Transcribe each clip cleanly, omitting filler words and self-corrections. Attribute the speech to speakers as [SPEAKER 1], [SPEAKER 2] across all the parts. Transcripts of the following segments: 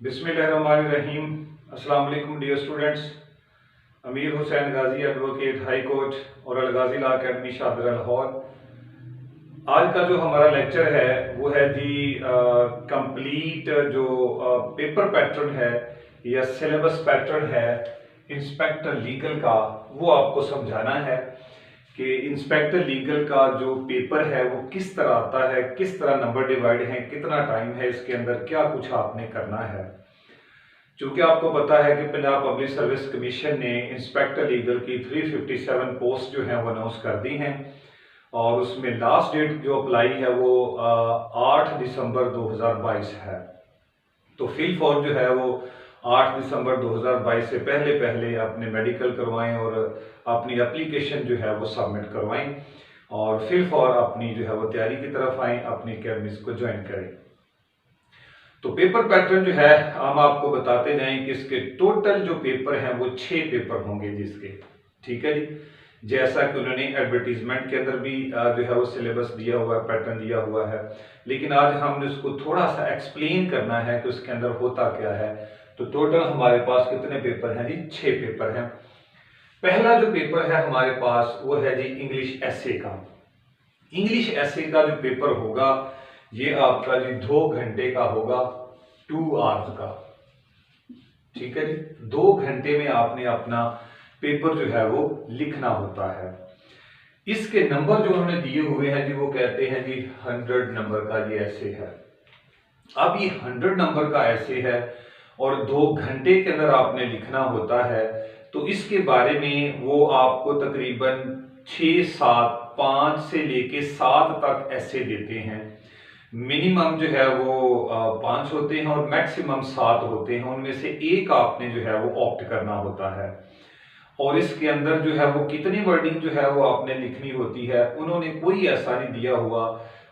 [SPEAKER 1] बिस्मिल्लाहिर्रहमानिर्रहीम। अस्सलाम वालेकुम डियर स्टूडेंट्स। अमीर हुसैन गाजी एडवोकेट हाई कोर्ट और अल गाजी लॉ अकेडमी शाहदरा लाहौर। आज का जो हमारा लेक्चर है वो है जी कंप्लीट जो पेपर पैटर्न है या सिलेबस पैटर्न है इंस्पेक्टर लीगल का, वो आपको समझाना है कि इंस्पेक्टर लीगल का जो पेपर है वो किस तरह आता है, किस तरह नंबर डिवाइड है, कितना टाइम है इसके अंदर, क्या कुछ आपने करना है। चूंकि आपको पता है कि पंजाब पब्लिक सर्विस कमीशन ने इंस्पेक्टर लीगल की 357 पोस्ट जो है वो अनाउंस कर दी हैं और उसमें लास्ट डेट जो अप्लाई है वो 8 दिसंबर 2022 है। तो फिल फॉर जो है वो 8 दिसंबर 2022 से पहले पहले अपने मेडिकल करवाएं और अपनी एप्लीकेशन जो है वो सबमिट करवाएं और फिल फॉर अपनी जो है वो तैयारी की तरफ आएं, अपनी अकेडमीज को ज्वाइन करें। तो पेपर पैटर्न जो है हम आपको बताते जाएं कि इसके टोटल जो पेपर हैं वो 6 पेपर होंगे जिसके, ठीक है जी। जैसा कि उन्होंने एडवर्टीजमेंट के अंदर भी जो है वो सिलेबस दिया हुआ है, पैटर्न दिया हुआ है, लेकिन आज हमने उसको थोड़ा सा एक्सप्लेन करना है कि उसके अंदर होता क्या है। तो टोटल हमारे पास कितने पेपर हैं जी? 6 पेपर हैं। पहला जो पेपर है हमारे पास वो है जी इंग्लिश एसे का। इंग्लिश एसे का जो पेपर होगा ये आपका जी 2 घंटे का होगा, 2 आवर्स का, ठीक है जी। 2 घंटे में आपने अपना पेपर जो है वो लिखना होता है। इसके नंबर जो उन्होंने दिए हुए हैं जी वो कहते हैं जी 100 नंबर का ये ऐसे है। अब ये 100 नंबर का ऐसे है और 2 घंटे के अंदर आपने लिखना होता है। तो इसके बारे में वो आपको तकरीबन 6 7 5 से लेके 7 तक ऐसे देते हैं। मिनिमम जो है वो 5 होते हैं और मैक्सिमम 7 होते हैं। उनमें से एक आपने जो है वो ऑप्ट करना होता है और इसके अंदर जो है वो कितनी वर्डिंग जो है वो आपने लिखनी होती है। उन्होंने कोई ऐसा नहीं दिया हुआ,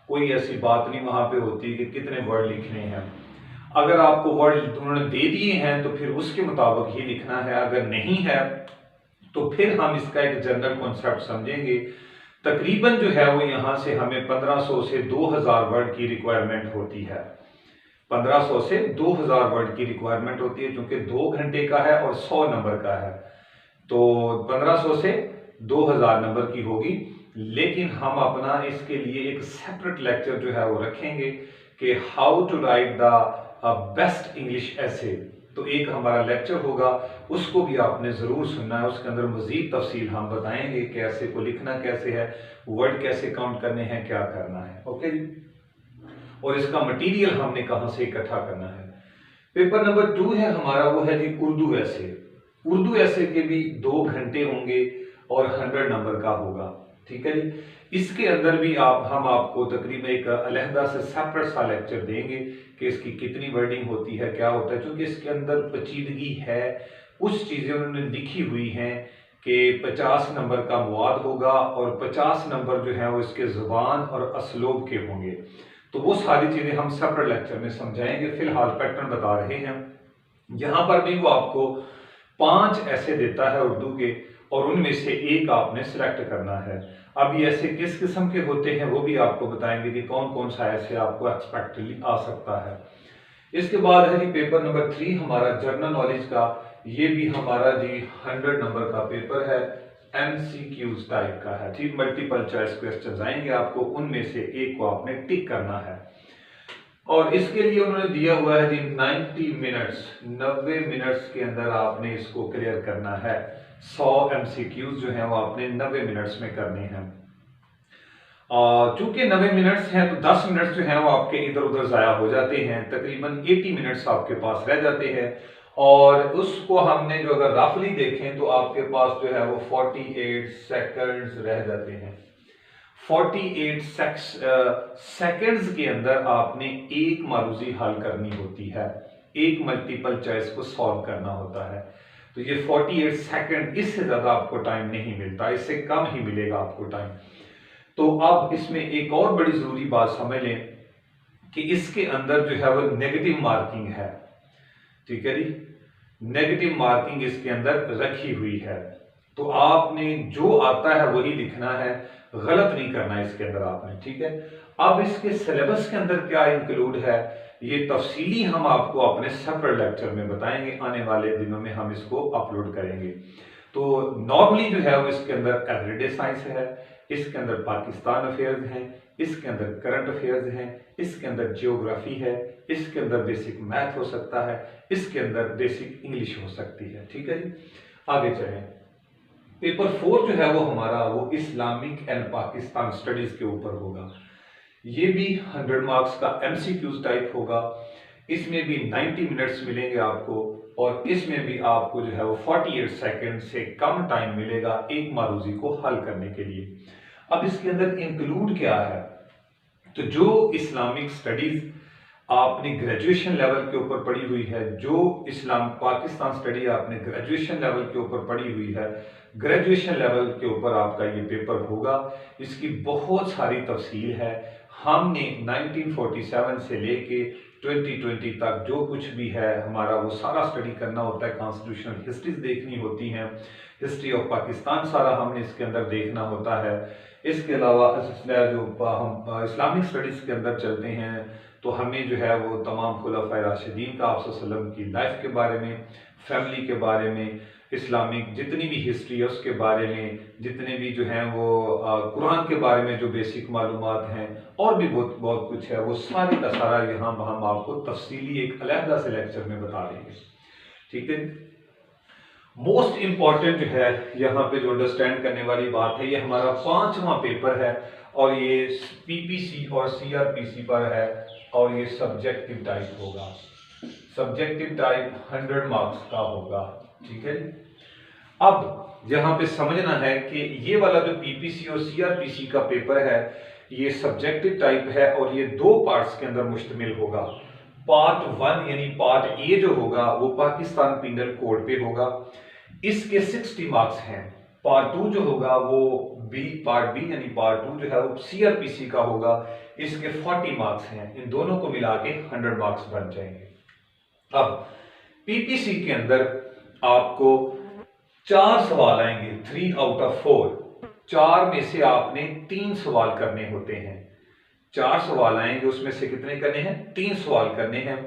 [SPEAKER 1] कोई ऐसी बात नहीं वहां पे होती कि कितने वर्ड लिखने हैं। अगर आपको वर्ड उन्होंने दे दिए हैं तो फिर उसके मुताबिक ही लिखना है, अगर नहीं है तो फिर हम इसका एक जनरल कॉन्सेप्ट समझेंगे। तकरीबन जो है वो यहां से हमें 1500 से 2000 वर्ड की रिक्वायरमेंट होती है। 1500 से 2000 वर्ड की रिक्वायरमेंट होती है क्योंकि 2 घंटे का है और 100 नंबर का है। तो 1500 से 2000 नंबर की होगी। लेकिन हम अपना इसके लिए एक सेपरेट लेक्चर जो है वो रखेंगे कि how to write the best English ऐसे। तो एक हमारा लेक्चर होगा, उसको भी आपने जरूर सुनना है। उसके अंदर मजीद तफसील हम बताएंगे कि ऐसे को लिखना कैसे है, वर्ड कैसे काउंट करने हैं, क्या करना है, ओके जी। और इसका मटेरियल हमने कहां से इकट्ठा करना है। पेपर नंबर 2 है हमारा, वो है जी उर्दू ऐसे। उर्दू ऐसे के भी 2 घंटे होंगे और 100 नंबर का होगा, ठीक है जी। इसके अंदर भी हम आपको तकरीबन एक अलहदा से सेपरेट सा लेक्चर देंगे कि इसकी कितनी वर्डिंग होती है, क्या होता है, क्योंकि इसके अंदर पेचीदगी है। कुछ चीजें उन्होंने लिखी हुई हैं कि 50 नंबर का मवाद होगा और 50 नंबर जो है वो इसके जुबान और असलूब के होंगे। तो वो सारी चीजें हम सेपरेट लेक्चर में समझाएंगे। फिलहाल पैटर्न बता रहे हैं। यहां पर भी वो आपको 5 ऐसे देता है उर्दू के और उनमें से एक आपने सिलेक्ट करना है। अब ये ऐसे किस किस्म के होते हैं वो भी आपको बताएंगे कि कौन कौन सा ऐसे आपको एक्सपेक्टली आ सकता है। इसके बाद है जी पेपर नंबर 3 हमारा जनरल नॉलेज का। ये भी हमारा जी 100 नंबर का पेपर है, एमसीक्यूज टाइप का है, ठीक। मल्टीपल चॉइस क्वेश्चन आएंगे आपको, उनमें से एक को आपने टिक करना है और इसके लिए उन्होंने दिया हुआ है जी 90 मिनट्स। 90 मिनट्स के अंदर आपने इसको क्लियर करना है। 100 एमसीक्यूज जो है वो आपने 90 मिनट्स में करने हैं। चूंकि 90 मिनट्स हैं तो 10 मिनट्स जो है वो आपके इधर उधर जाया हो जाते हैं। तकरीबन 80 मिनट्स आपके पास रह जाते हैं और उसको हमने जो अगर रफली देखें तो आपके पास जो है वो 48 सेकंड्स रह जाते हैं। 48 सेकंड्स के अंदर आपने एक मारूजी हल करनी होती है, एक मल्टीपल चॉइस को सॉल्व करना होता है। तो ये 48 सेकंड, इससे ज्यादा आपको टाइम नहीं मिलता, इससे कम ही मिलेगा आपको टाइम। तो अब इसमें एक और बड़ी जरूरी बात समझ लें कि इसके अंदर जो है वो नेगेटिव मार्किंग है, ठीक है जी। नेगेटिव मार्किंग इसके अंदर रखी हुई है। तो आपने जो आता है वही लिखना है, गलत नहीं करना है इसके अंदर आपने, ठीक है। अब इसके सिलेबस के अंदर क्या इंक्लूड है ये तफसीली हम आपको अपने सेपरेट लेक्चर में बताएंगे, आने वाले दिनों में हम इसको अपलोड करेंगे। तो नॉर्मली जो है वो इसके अंदर एवरीडे साइंस है, इसके अंदर पाकिस्तान अफेयर्स हैं, इसके अंदर करंट अफेयर्स हैं, इसके अंदर जियोग्राफी है, इसके अंदर बेसिक मैथ हो सकता है, इसके अंदर बेसिक इंग्लिश हो सकती है। ठीक है जी, आगे चलें। पेपर 4 जो है वो हमारा वो इस्लामिक एंड पाकिस्तान स्टडीज के ऊपर होगा। ये भी 100 मार्क्स का एमसीक्यूज टाइप होगा। इसमें भी 90 मिनट्स मिलेंगे आपको, और इसमें भी आपको जो है वो 48 सेकंड से कम टाइम मिलेगा एक मारूजी को हल करने के लिए। अब इसके अंदर इंक्लूड क्या है, तो जो इस्लामिक स्टडीज आपने ग्रेजुएशन लेवल के ऊपर पढ़ी हुई है, जो इस्लाम पाकिस्तान स्टडी आपने ग्रेजुएशन लेवल के ऊपर पढ़ी हुई है, ग्रेजुएशन लेवल के ऊपर आपका ये पेपर होगा। इसकी बहुत सारी तफसील है। हमने 1947 से लेके 2020 तक जो कुछ भी है हमारा वो सारा स्टडी करना होता है। कॉन्स्टिट्यूशनल हिस्ट्रीज देखनी होती हैं, हिस्ट्री ऑफ पाकिस्तान सारा हमने इसके अंदर देखना होता है। इसके अलावा जो हम इस्लामिक स्टडीज के अंदर चलते हैं तो हमें जो है वो तमाम खुलाफाए राशिदीन का आप सल्लम की लाइफ के बारे में, फैमिली के बारे में, इस्लामिक जितनी भी हिस्ट्री है उसके बारे में, जितने भी जो हैं वो कुरान के बारे में जो बेसिक मालूमात हैं, और भी बहुत बहुत कुछ है, वो सारे का सारा यहाँ हम आपको तफसीली एक अलहदा से लेक्चर में बता देंगे। ठीक है, मोस्ट इम्पॉर्टेंट जो है यहाँ पे जो अंडरस्टैंड करने वाली बात है, ये हमारा 5वां पेपर है और ये पीपीसी और सीआरपीसी पर है, और ये सब्जेक्टिव टाइप होगा। सब्जेक्टिव टाइप 100 मार्क्स का होगा। ठीक है, अब यहाँ पे समझना है कि ये वाला जो पीपीसी और सीआरपीसी का पेपर है ये सब्जेक्टिव टाइप है और ये 2 पार्ट्स के अंदर मुश्तमिल होगा। पार्ट 1 यानी पार्ट ए जो होगा वो पाकिस्तान पिनल कोड पे होगा, इसके 60 मार्क्स हैं। पार्ट 2 जो होगा वो पार्ट बी यानी पार्ट 2 जो है वो सीआरपीसी का होगा, इसके 40 मार्क्स हैं। इन दोनों को मिला के 100 मार्क्स बन जाएंगे। अब पीपीसी के अंदर आपको 4 सवाल आएंगे, 3 आउट ऑफ 4। 4 में से आपने 3 सवाल करने होते हैं। 4 सवाल आएंगे, उसमें से कितने करने हैं? 3 सवाल करने हैं।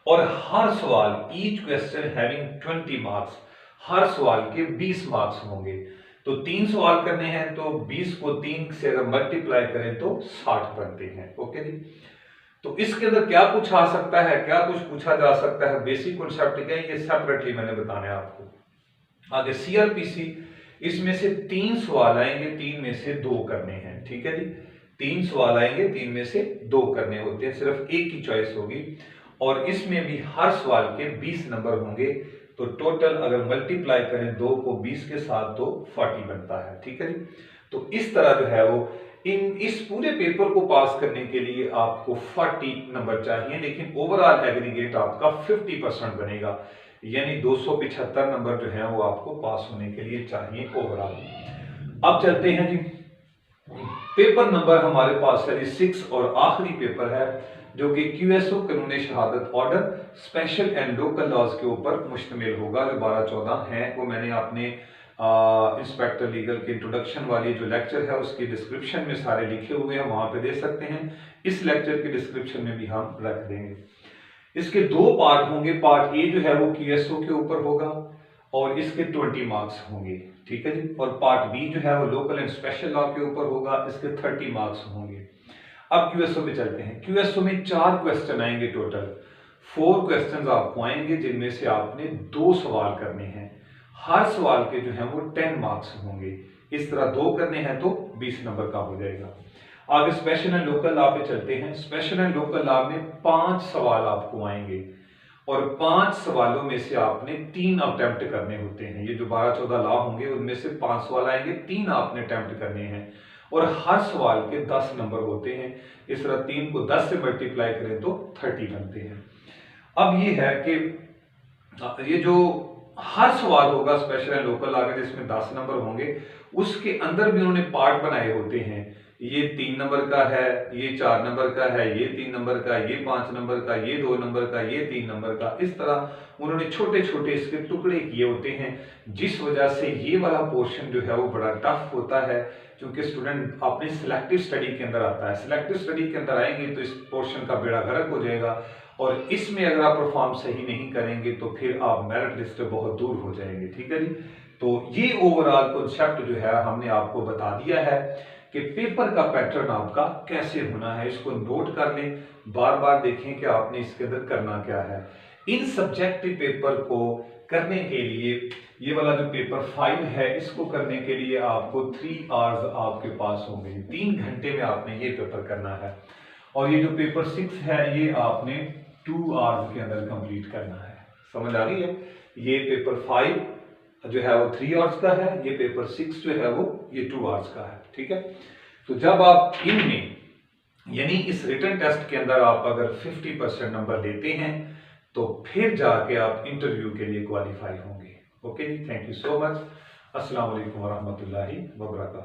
[SPEAKER 1] और हर सवाल, ईच क्वेश्चन हैविंग 20 मार्क्स, हर सवाल के 20 मार्क्स होंगे। तो 3 सवाल करने हैं तो 20 को 3 से अगर मल्टीप्लाई करें तो 60 बनते हैं। ओके जी, तो इसके अंदर क्या पूछा सकता है, क्या कुछ पूछा जा सकता है, बेसिक कॉन्सेप्ट क्या है, ये सेपरेटली मैंने बताना है आपको। आगे सीआरपीसी, इसमें से 3 सवाल आएंगे, 3 में से 2 करने हैं। ठीक है जी, 3 सवाल आएंगे, 3 में से 2 करने होते हैं, सिर्फ एक की चॉइस होगी। और इसमें भी हर सवाल के 20 नंबर होंगे। तो टोटल अगर मल्टीप्लाई करें 2 को 20 के साथ तो 40 बनता है। ठीक है जी, तो इस तरह जो है वो इस पूरे पेपर को पास करने के लिए आपको 40 नंबर चाहिए, लेकिन ओवरऑल एग्रीगेट आपका 50% बनेगा, यानी 275 नंबर जो है वो आपको पास होने के लिए चाहिए ओवरऑल। अब चलते हैं जी, पेपर नंबर हमारे पास है जी 6 और आखिरी पेपर है जो कि क्यूएसओ कानून शहादत order special and local laws के ऊपर मुश्तमिल होगा। जो 12-14 हैं वो मैंने अपने इंस्पेक्टर लीगल के इंट्रोडक्शन वाली जो लेक्चर है उसकी डिस्क्रिप्शन में सारे लिखे हुए हैं, वहां पे दे सकते हैं। इस लेक्चर की डिस्क्रिप्शन में भी हम रख देंगे। इसके 2 पार्ट होंगे। पार्ट ए जो है वो क्यूएसओ के ऊपर होगा और इसके 20 मार्क्स होंगे। ठीक है जी, और पार्ट बी जो है वो लोकल एंड स्पेशल लॉ के ऊपर होगा, इसके 30 मार्क्स होंगे। अब क्यूएसओ में चलते हैं। क्यूएसओ में 4 क्वेश्चन आएंगे, टोटल 4 क्वेश्चन आपको आएंगे, जिनमें से आपने 2 सवाल करने हैं। हर सवाल के जो है वो 10 मार्क्स होंगे। इस तरह 2 करने हैं तो 20 नंबर का हो जाएगा। आगे स्पेशल एंड लोकल लॉ पे चलते हैं। स्पेशल एंड लोकल लॉ में 5 सवाल आपको आएंगे और 5 सवालों में से आपने 3 अटेम्प्ट करने होते हैं। ये जो 12-14 लॉ होंगे उनमें से 5 सवाल आएंगे, 3 आपने अटेम्प्ट करने हैं और हर सवाल के 10 नंबर होते हैं। इस तरह 3 को 10 से मल्टीप्लाई करें तो 30 बनते हैं। अब ये है कि ये जो हर सवाल होगा स्पेशल एंड लोकल आगे जिसमें 10 नंबर होंगे, उसके अंदर भी उन्होंने पार्ट बनाए होते हैं। ये 3 नंबर का है, ये 4 नंबर का है, ये 3 नंबर का, ये 5 नंबर का, ये 2 नंबर का, ये 3 नंबर का। इस तरह उन्होंने छोटे छोटे इसके टुकड़े किए होते हैं, जिस वजह से ये वाला पोर्शन जो है वो बड़ा टफ होता है, क्योंकि स्टूडेंट अपनी सिलेक्टिव स्टडी के अंदर आता है। सिलेक्टिव स्टडी के अंदर आएंगे तो इस पोर्शन का बेड़ा गर्क हो जाएगा। और इसमें अगर आप परफॉर्म सही नहीं करेंगे तो फिर आप मेरिट लिस्ट से बहुत दूर हो जाएंगे। ठीक है जी। तो ये ओवरऑल कॉन्सेप्ट जो है हमने आपको बता दिया है कि पेपर का पैटर्न आपका कैसे होना है। इसको नोट कर लें, बार बार देखें कि आपने इसके अंदर करना क्या है। इन सब्जेक्टिव पेपर को करने के लिए ये वाला जो पेपर 5 है, इसको करने के लिए आपको 3 आवर्स आपके पास होंगे। 3 घंटे में आपने ये पेपर करना है। और ये जो पेपर 6 है ये आपने 2 आवर्स के अंदर कंप्लीट करना है। समझ आ गई है। ये पेपर 5 जो है वो 3 आवर्स का है, ये पेपर 6 जो है वो ये 2 आवर्स का है। ठीक है। तो जब आप इनमें यानी इस रिटन टेस्ट के अंदर आप अगर 50% नंबर लेते हैं तो फिर जाके आप इंटरव्यू के लिए क्वालिफाई होंगे। ओके जी, थैंक यू सो मच। अस्सलाम वालेकुम वरहमतुल्लाहि वबरकातुहू।